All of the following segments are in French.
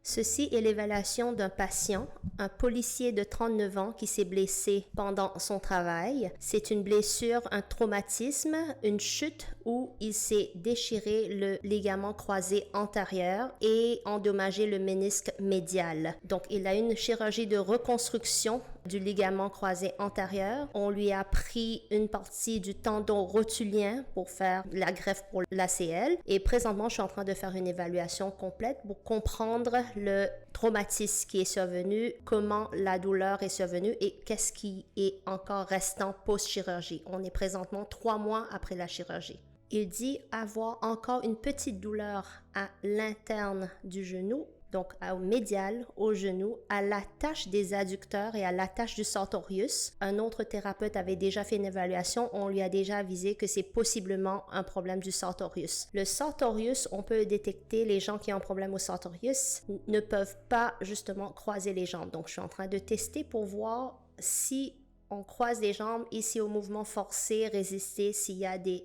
Ceci est l'évaluation d'un patient, un policier de 39 ans qui s'est blessé pendant son travail. C'est une blessure, un traumatisme, une chute où il s'est déchiré le ligament croisé antérieur et endommagé le ménisque médial. Donc, il a une chirurgie de reconstruction du ligament croisé antérieur. On lui a pris une partie du tendon rotulien pour faire la greffe pour l'ACL. Et présentement, je suis en train de faire une évaluation complète pour comprendre le traumatisme qui est survenu, comment la douleur est survenue et qu'est-ce qui est encore restant post-chirurgie. On est présentement 3 mois après la chirurgie. Il dit avoir encore une petite douleur à l'interne du genou, donc au médial, au genou, à l'attache des adducteurs et à l'attache du sartorius. Un autre thérapeute avait déjà fait une évaluation, on lui a déjà avisé que c'est possiblement un problème du sartorius. Le sartorius, on peut détecter les gens qui ont un problème au sartorius ne peuvent pas justement croiser les jambes. Donc je suis en train de tester pour voir si on croise les jambes, ici au mouvement forcé, résister,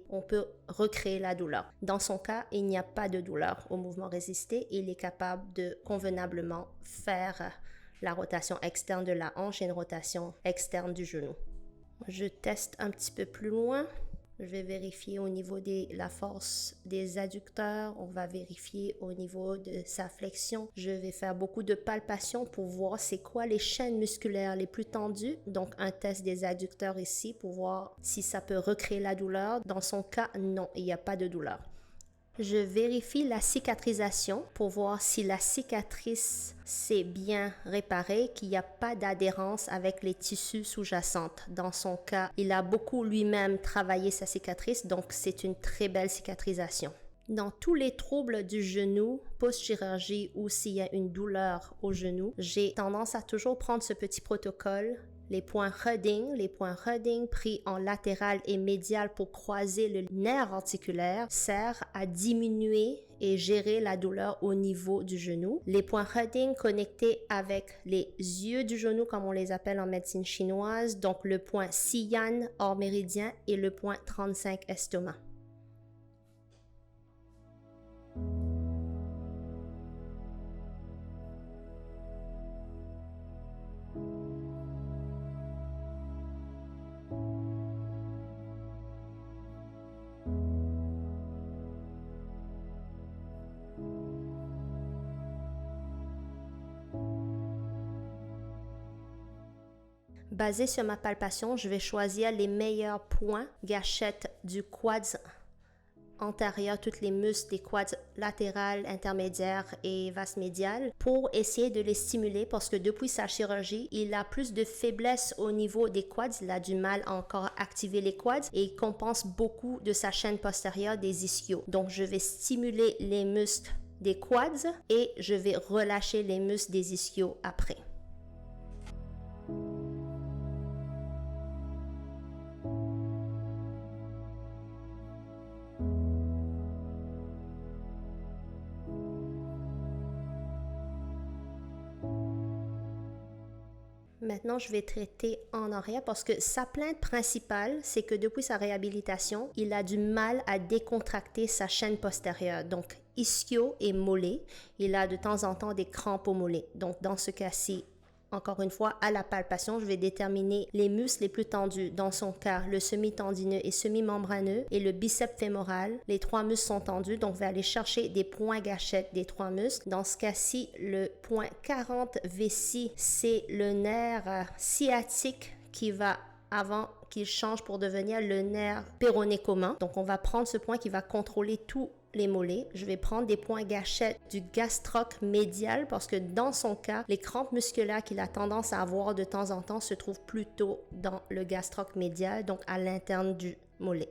on peut recréer la douleur. Dans son cas, il n'y a pas de douleur au mouvement résisté. Il est capable de convenablement faire la rotation externe de la hanche et une rotation externe du genou. Je teste un petit peu plus loin. Je vais vérifier au niveau de la force des adducteurs. On va vérifier au niveau de sa flexion. Je vais faire beaucoup de palpations pour voir c'est quoi les chaînes musculaires les plus tendues. Donc, un test des adducteurs ici pour voir si ça peut recréer la douleur. Dans son cas, non, il n'y a pas de douleur. Je vérifie la cicatrisation pour voir si la cicatrice s'est bien réparée, qu'il n'y a pas d'adhérence avec les tissus sous-jacents. Dans son cas, il a beaucoup lui-même travaillé sa cicatrice, donc c'est une très belle cicatrisation. Dans tous les troubles du genou, post-chirurgie ou s'il y a une douleur au genou, j'ai tendance à toujours prendre ce petit protocole. Les points Hudding pris en latéral et médial pour croiser le nerf articulaire sert à diminuer et gérer la douleur au niveau du genou. Les points Hudding connectés avec les yeux du genou, comme on les appelle en médecine chinoise, donc le point Xi'an hors méridien et le point 35 estomac. Basé sur ma palpation, je vais choisir les meilleurs points gâchettes du quads antérieur, tous les muscles des quads latéral, intermédiaire et vaste médial pour essayer de les stimuler parce que depuis sa chirurgie, il a plus de faiblesse au niveau des quads. Il a du mal à encore activer les quads et il compense beaucoup de sa chaîne postérieure des ischios. Donc, je vais stimuler les muscles des quads et je vais relâcher les muscles des ischios après. Maintenant, je vais traiter en arrière parce que sa plainte principale, c'est que depuis sa réhabilitation, il a du mal à décontracter sa chaîne postérieure. Donc, ischio et mollet. Il a de temps en temps des crampes au mollet. Donc, dans ce cas-ci, encore une fois, à la palpation, je vais déterminer les muscles les plus tendus. Dans son cas, le semi-tendineux et semi-membraneux et le biceps fémoral. Les 3 muscles sont tendus, donc je vais aller chercher des points gâchettes des 3 muscles. Dans ce cas-ci, le point 40 VC, c'est le nerf sciatique qui va avant qu'il change pour devenir le nerf péroné commun. Donc, on va prendre ce point qui va contrôler tous les mollets. Je vais prendre des points gâchettes du gastroc médial parce que dans son cas, les crampes musculaires qu'il a tendance à avoir de temps en temps se trouvent plutôt dans le gastroc médial, donc à l'interne du mollet.